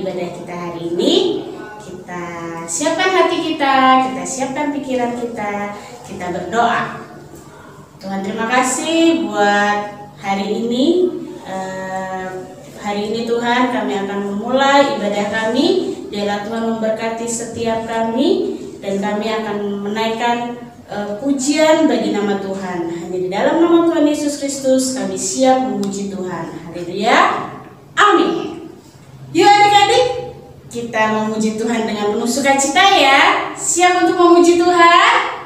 ibadah kita hari ini. Kita siapkan hati kita siapkan pikiran kita berdoa. Tuhan, terima kasih buat hari ini. Hari ini Tuhan, kami akan memulai ibadah kami. Biarlah Tuhan memberkati setiap kami, dan kami akan menaikkan pujian bagi nama Tuhan. Hanya di dalam nama Tuhan Yesus Kristus kami siap memuji Tuhan. Haleluya. Amin. Yuk adik-adik, kita memuji Tuhan dengan penuh sukacita ya. Siap untuk memuji Tuhan?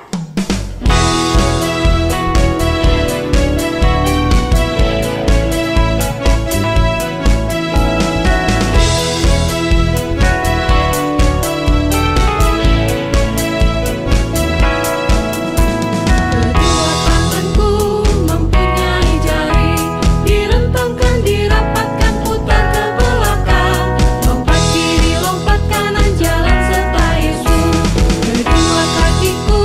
Kedua kakiku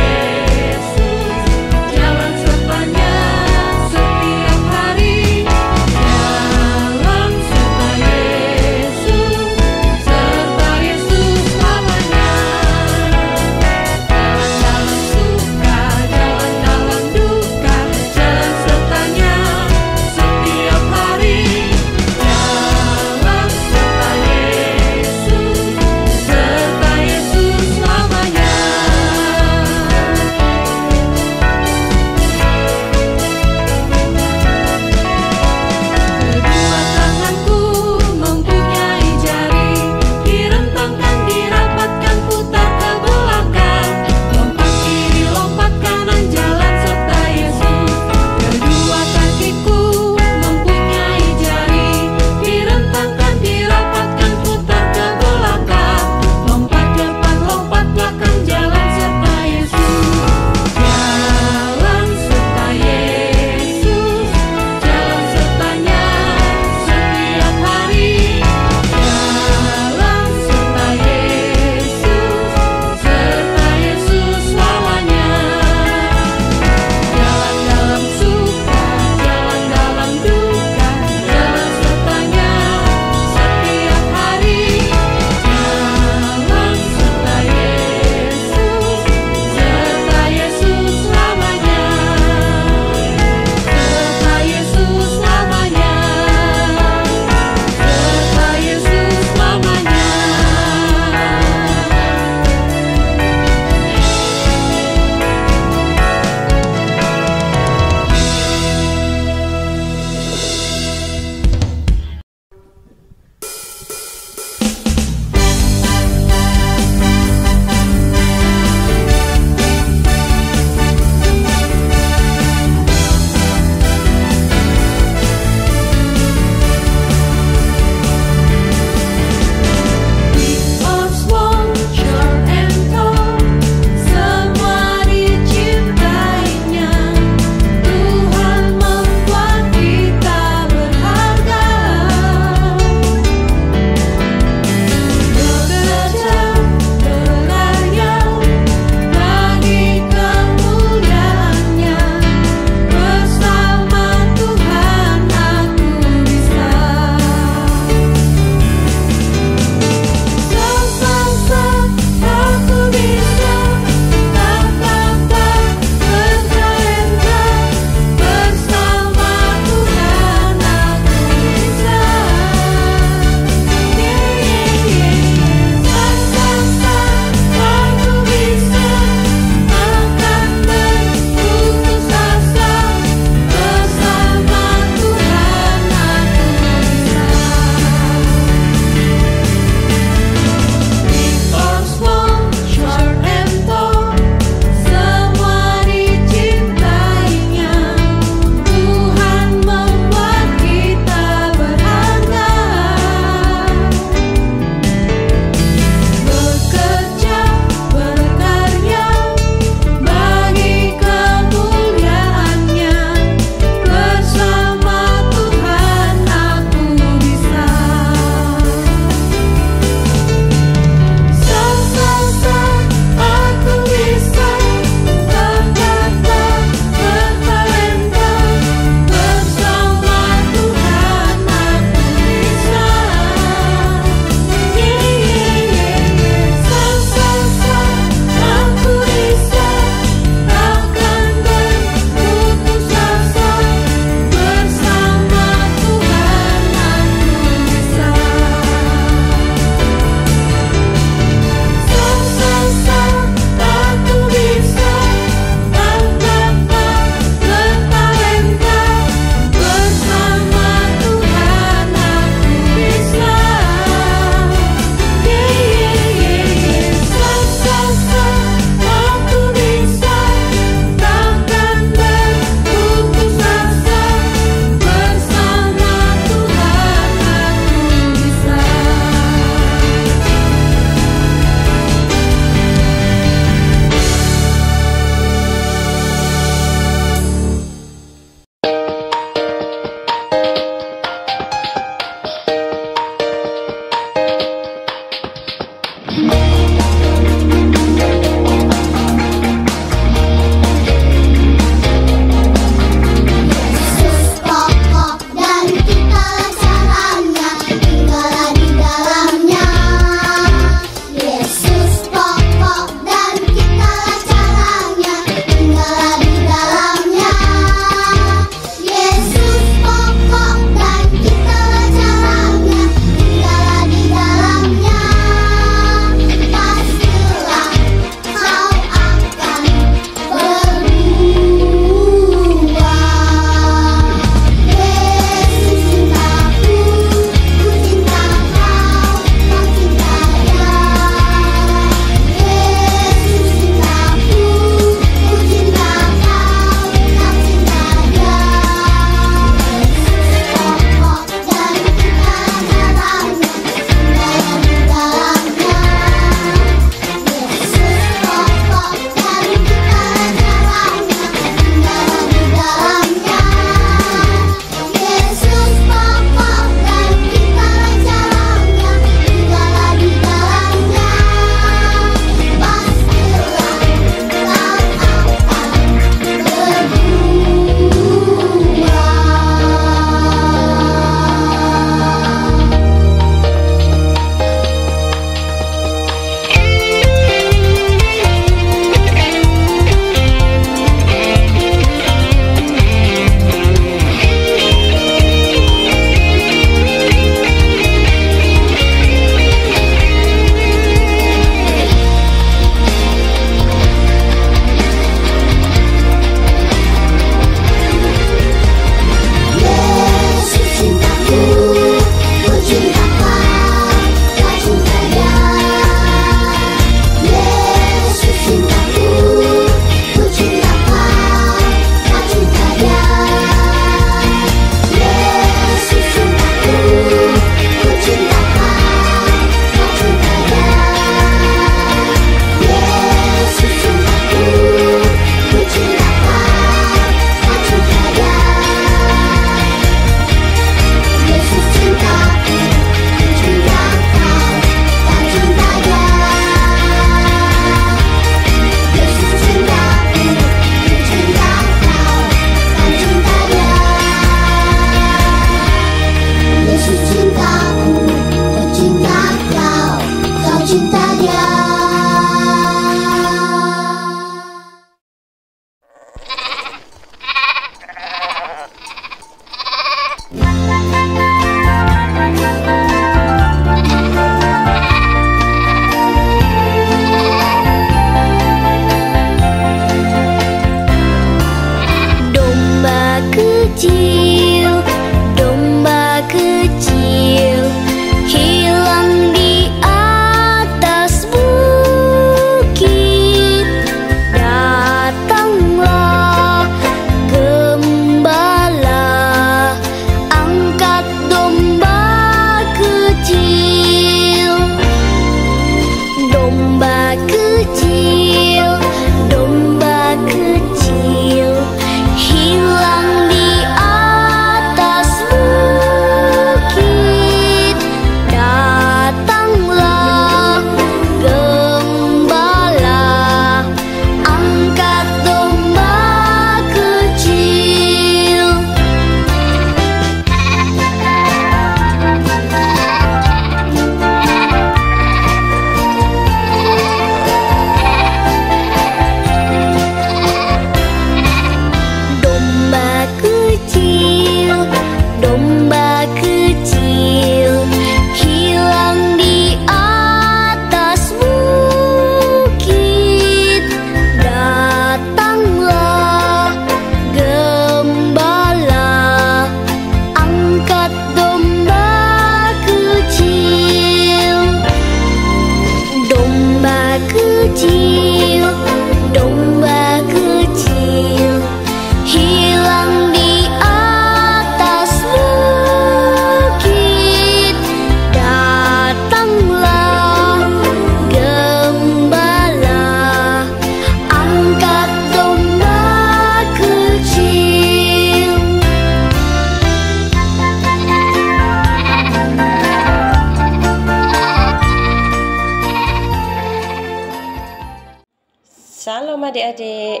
Salam adik-adik.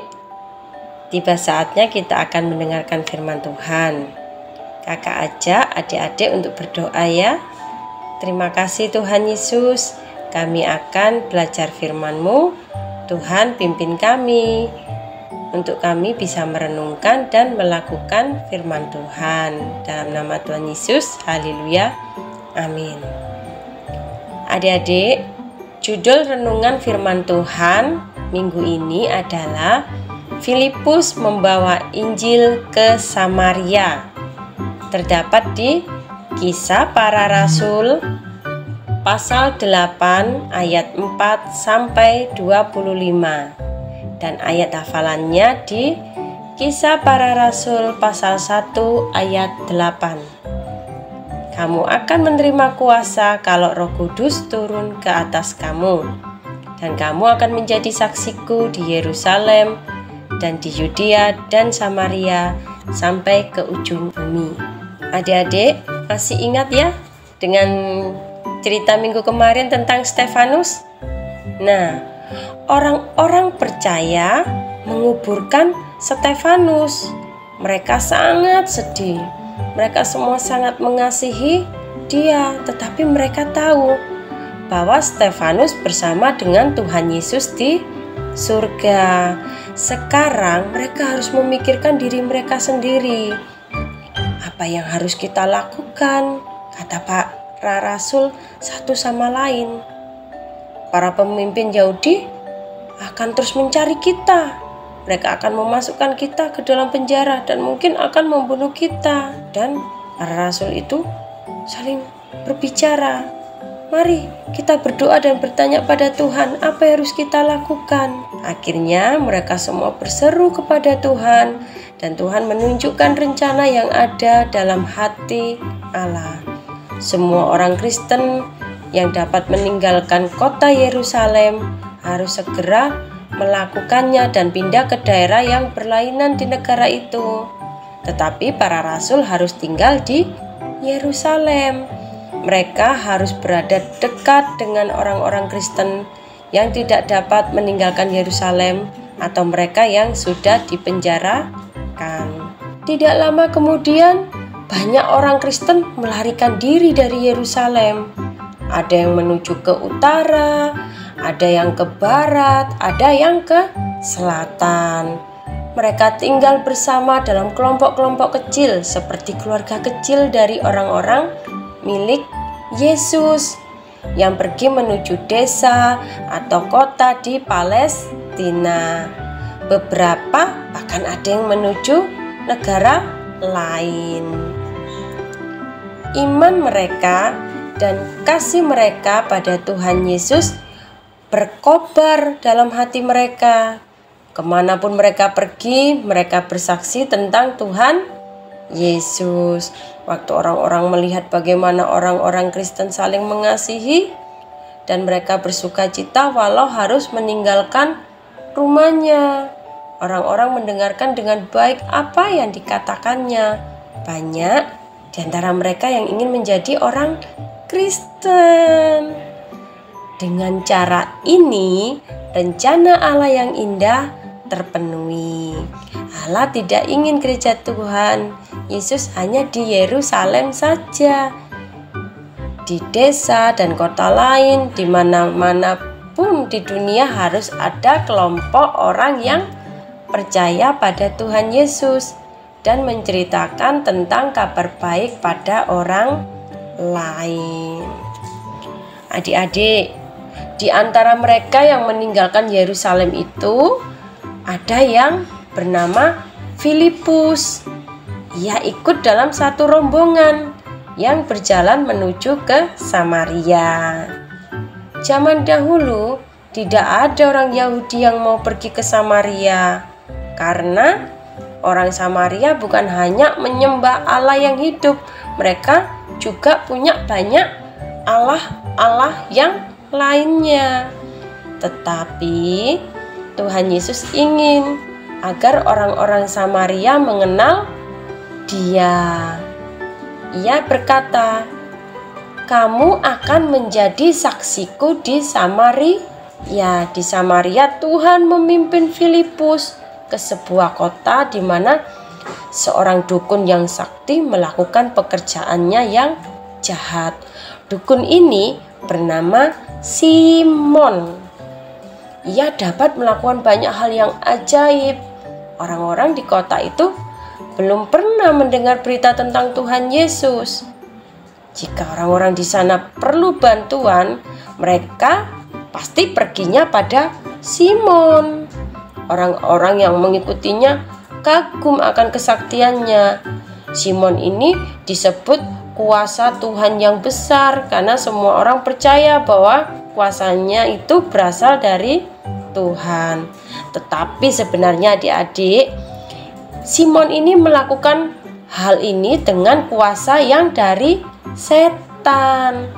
Tiba saatnya kita akan mendengarkan firman Tuhan. Kakak ajak adik-adik untuk berdoa ya. Terima kasih Tuhan Yesus, kami akan belajar firman-Mu. Tuhan pimpin kami, untuk kami bisa merenungkan dan melakukan firman Tuhan. Dalam nama Tuhan Yesus, haleluya, amin. Adik-adik, judul renungan firman Tuhan minggu ini adalah Filipus membawa Injil ke Samaria. Terdapat di Kisah Para Rasul pasal 8 ayat 4 sampai 25 dan ayat hafalannya di Kisah Para Rasul pasal 1 ayat 8. Kamu akan menerima kuasa kalau Roh Kudus turun ke atas kamu, dan kamu akan menjadi saksiku di Yerusalem dan di Yudea dan Samaria sampai ke ujung bumi. Adik-adik masih ingat ya dengan cerita minggu kemarin tentang Stefanus? Nah, orang-orang percaya menguburkan Stefanus. Mereka sangat sedih. Mereka semua sangat mengasihi dia, tetapi mereka tahu bahwa Stefanus bersama dengan Tuhan Yesus di surga. Sekarang mereka harus memikirkan diri mereka sendiri. Apa yang harus kita lakukan? Kata para rasul satu sama lain. Para pemimpin Yahudi akan terus mencari kita. Mereka akan memasukkan kita ke dalam penjara dan mungkin akan membunuh kita. Dan para rasul itu saling berbicara. Mari kita berdoa dan bertanya pada Tuhan apa yang harus kita lakukan. Akhirnya mereka semua berseru kepada Tuhan dan Tuhan menunjukkan rencana yang ada dalam hati Allah. Semua orang Kristen yang dapat meninggalkan kota Yerusalem harus segera melakukannya dan pindah ke daerah yang berlainan di negara itu. Tetapi para rasul harus tinggal di Yerusalem. Mereka harus berada dekat dengan orang-orang Kristen yang tidak dapat meninggalkan Yerusalem atau mereka yang sudah dipenjarakan. Tidak lama kemudian, banyak orang Kristen melarikan diri dari Yerusalem. Ada yang menuju ke utara, ada yang ke barat, ada yang ke selatan. Mereka tinggal bersama dalam kelompok-kelompok kecil seperti keluarga kecil dari orang-orang milik Yesus yang pergi menuju desa atau kota di Palestina. Beberapa bahkan ada yang menuju negara lain. Iman mereka dan kasih mereka pada Tuhan Yesus berkobar dalam hati mereka. Kemanapun mereka pergi, mereka bersaksi tentang Tuhan Yesus. Waktu orang-orang melihat bagaimana orang-orang Kristen saling mengasihi dan mereka bersuka cita walau harus meninggalkan rumahnya. Orang-orang mendengarkan dengan baik apa yang dikatakannya. Banyak di antara mereka yang ingin menjadi orang Kristen. Dengan cara ini, rencana Allah yang indah terpenuhi. Allah tidak ingin gereja Tuhan Yesus hanya di Yerusalem saja. Di desa dan kota lain, di mana-mana pun di dunia harus ada kelompok orang yang percaya pada Tuhan Yesus dan menceritakan tentang kabar baik pada orang lain. Adik-adik, di antara mereka yang meninggalkan Yerusalem itu ada yang bernama Filipus. Ia ikut dalam satu rombongan yang berjalan menuju ke Samaria. Zaman dahulu tidak ada orang Yahudi yang mau pergi ke Samaria karena orang Samaria bukan hanya menyembah Allah yang hidup, mereka juga punya banyak Allah-Allah yang lainnya. Tetapi Tuhan Yesus ingin agar orang-orang Samaria mengenal Dia. Ia berkata, "Kamu akan menjadi saksiku di Samaria." Ya, di Samaria Tuhan memimpin Filipus ke sebuah kota di mana seorang dukun yang sakti melakukan pekerjaannya yang jahat. Dukun ini bernama Simon. Ia dapat melakukan banyak hal yang ajaib. Orang-orang di kota itu belum pernah mendengar berita tentang Tuhan Yesus. Jika orang-orang di sana perlu bantuan, mereka pasti perginya pada Simon. Orang-orang yang mengikutinya kagum akan kesaktiannya. Simon ini disebut kuasa Tuhan yang besar karena semua orang percaya bahwa kuasanya itu berasal dari Tuhan. Tetapi sebenarnya adik-adik, Simon ini melakukan hal ini dengan kuasa yang dari setan.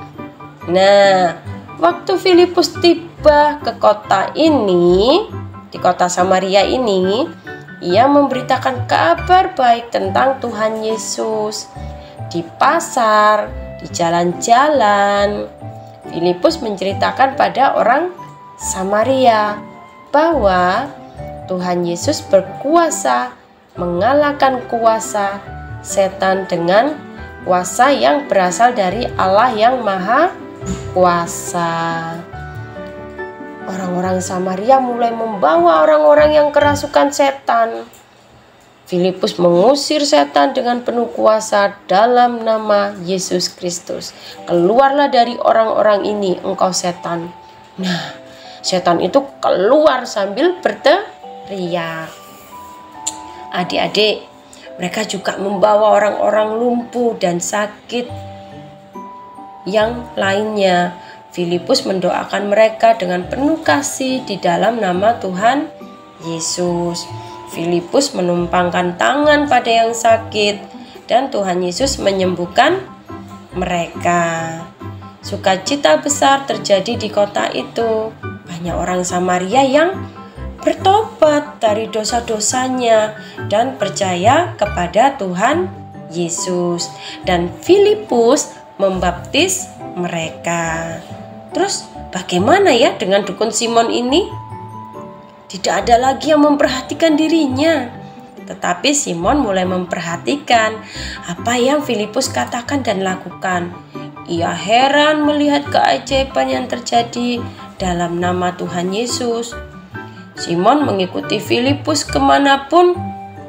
Nah, waktu Filipus tiba ke kota ini, di kota Samaria ini, ia memberitakan kabar baik tentang Tuhan Yesus. Di pasar, di jalan-jalan, Filipus menceritakan pada orang Samaria bahwa Tuhan Yesus berkuasa mengalahkan kuasa setan dengan kuasa yang berasal dari Allah yang Maha Kuasa. Orang-orang Samaria mulai membawa orang-orang yang kerasukan setan. Filipus mengusir setan dengan penuh kuasa dalam nama Yesus Kristus. Keluarlah dari orang-orang ini, engkau setan. Nah, setan itu keluar sambil berteriak. Adik-adik, mereka juga membawa orang-orang lumpuh dan sakit yang lainnya. Filipus mendoakan mereka dengan penuh kasih di dalam nama Tuhan Yesus. Filipus menumpangkan tangan pada yang sakit dan Tuhan Yesus menyembuhkan mereka. Sukacita besar terjadi di kota itu. Banyak orang Samaria yang bertobat dari dosa-dosanya dan percaya kepada Tuhan Yesus. Dan Filipus membaptis mereka. Terus bagaimana ya dengan dukun Simon ini? Tidak ada lagi yang memperhatikan dirinya. Tetapi Simon mulai memperhatikan apa yang Filipus katakan dan lakukan. Ia heran melihat keajaiban yang terjadi dalam nama Tuhan Yesus. Simon mengikuti Filipus kemanapun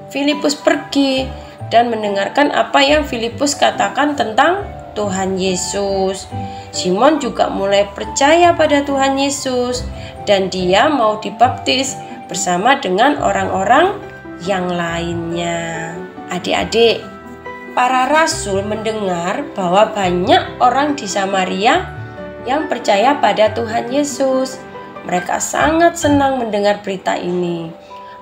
Filipus pergi dan mendengarkan apa yang Filipus katakan tentang Tuhan Yesus. Simon juga mulai percaya pada Tuhan Yesus dan dia mau dibaptis bersama dengan orang-orang yang lainnya. Adik-adik, para rasul mendengar bahwa banyak orang di Samaria yang percaya pada Tuhan Yesus. Mereka sangat senang mendengar berita ini.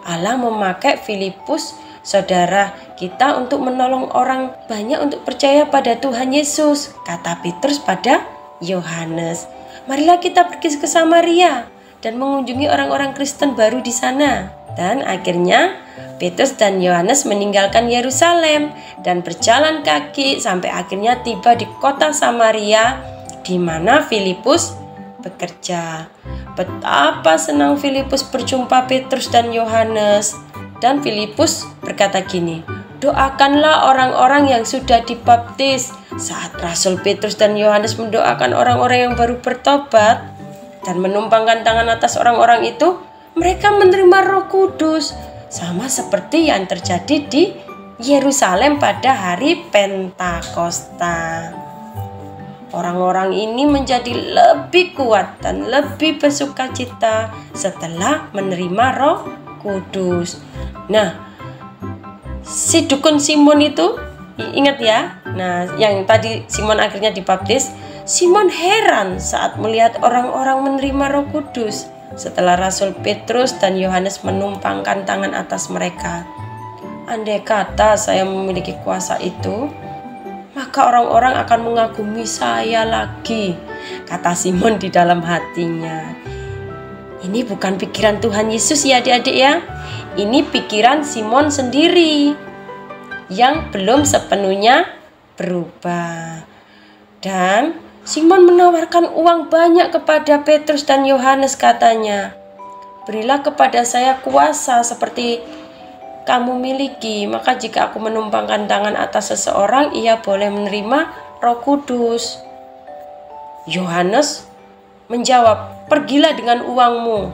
Allah memakai Filipus, saudara kita, untuk menolong orang banyak untuk percaya pada Tuhan Yesus, kata Petrus pada Yohanes. Marilah kita pergi ke Samaria dan mengunjungi orang-orang Kristen baru di sana. Dan akhirnya Petrus dan Yohanes meninggalkan Yerusalem dan berjalan kaki sampai akhirnya tiba di kota Samaria di mana Filipus bekerja. Betapa senang Filipus berjumpa Petrus dan Yohanes. Dan Filipus berkata gini, doakanlah orang-orang yang sudah dibaptis. Saat Rasul Petrus dan Yohanes mendoakan orang-orang yang baru bertobat dan menumpangkan tangan atas orang-orang itu, mereka menerima Roh Kudus, sama seperti yang terjadi di Yerusalem pada hari Pentakosta. Orang-orang ini menjadi lebih kuat dan lebih bersukacita setelah menerima Roh Kudus. Nah, si dukun Simon itu, ingat ya, nah yang tadi Simon akhirnya dibaptis. Simon heran saat melihat orang-orang menerima Roh Kudus setelah Rasul Petrus dan Yohanes menumpangkan tangan atas mereka. Andai kata saya memiliki kuasa itu, maka orang-orang akan mengagumi saya lagi, kata Simon di dalam hatinya. Ini bukan pikiran Tuhan Yesus ya adik-adik ya. Ini pikiran Simon sendiri yang belum sepenuhnya berubah. Dan Simon menawarkan uang banyak kepada Petrus dan Yohanes, katanya, "Berilah kepada saya kuasa seperti kamu miliki, maka jika aku menumpangkan tangan atas seseorang, ia boleh menerima Roh Kudus." Yohanes menjawab, "Pergilah dengan uangmu."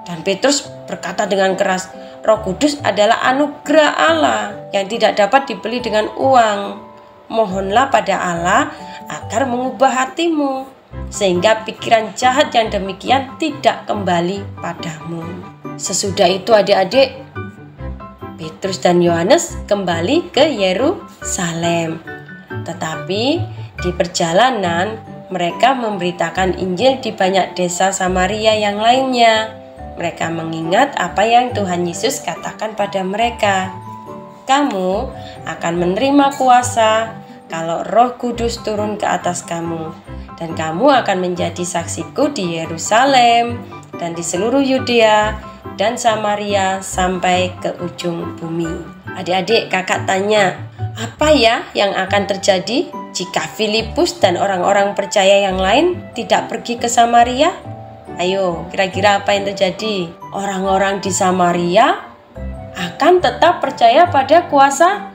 Dan Petrus berkata dengan keras, "Roh Kudus adalah anugerah Allah yang tidak dapat dibeli dengan uang. Mohonlah pada Allah agar mengubah hatimu, sehingga pikiran jahat yang demikian tidak kembali padamu." Sesudah itu adik-adik, Petrus dan Yohanes kembali ke Yerusalem. Tetapi di perjalanan mereka memberitakan Injil di banyak desa Samaria yang lainnya. Mereka mengingat apa yang Tuhan Yesus katakan pada mereka, "Kamu akan menerima kuasa kalau Roh Kudus turun ke atas kamu, dan kamu akan menjadi saksiku di Yerusalem dan di seluruh Yudea dan Samaria sampai ke ujung bumi." Adik-adik, kakak tanya, apa ya yang akan terjadi jika Filipus dan orang-orang percaya yang lain tidak pergi ke Samaria? Ayo, kira-kira apa yang terjadi? Orang-orang di Samaria akan tetap percaya pada kuasa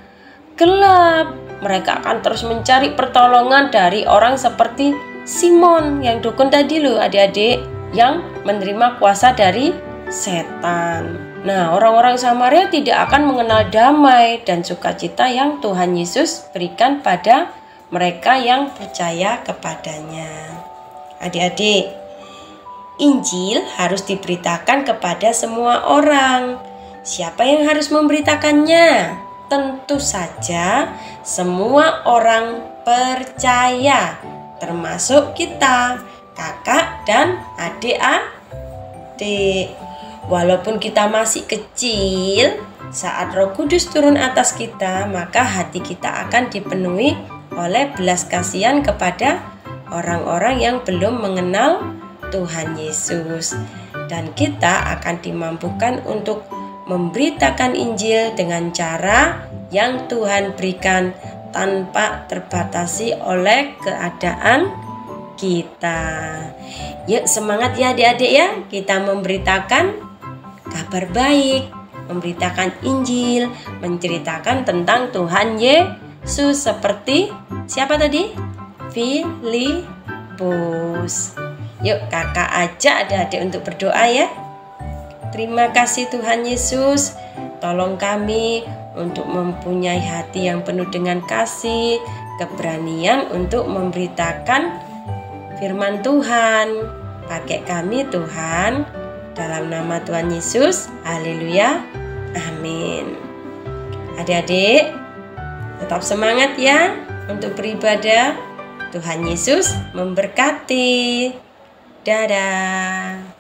gelap. Mereka akan terus mencari pertolongan dari orang seperti Simon yang dukun tadi loh adik-adik, yang menerima kuasa dari setan. Nah, orang-orang Samaria tidak akan mengenal damai dan sukacita yang Tuhan Yesus berikan pada mereka yang percaya kepadanya. Adik-adik, Injil harus diberitakan kepada semua orang. Siapa yang harus memberitakannya? Tentu saja semua orang percaya, termasuk kita, kakak dan adik-adik. Walaupun kita masih kecil, saat Roh Kudus turun atas kita, maka hati kita akan dipenuhi oleh belas kasihan kepada orang-orang yang belum mengenal Tuhan Yesus. Dan kita akan dimampukan untuk memberitakan Injil dengan cara yang Tuhan berikan tanpa terbatasi oleh keadaan kita. Yuk semangat ya adik-adik ya, kita memberitakan kabar baik, memberitakan Injil, menceritakan tentang Tuhan Yesus seperti siapa tadi? Filipus. Yuk kakak ajak adik-adik untuk berdoa ya. Terima kasih Tuhan Yesus, tolong kami untuk mempunyai hati yang penuh dengan kasih, keberanian untuk memberitakan firman Tuhan. Pakai kami Tuhan, dalam nama Tuhan Yesus, haleluya, amin. Adik-adik, tetap semangat ya untuk beribadah. Tuhan Yesus memberkati. Dadah.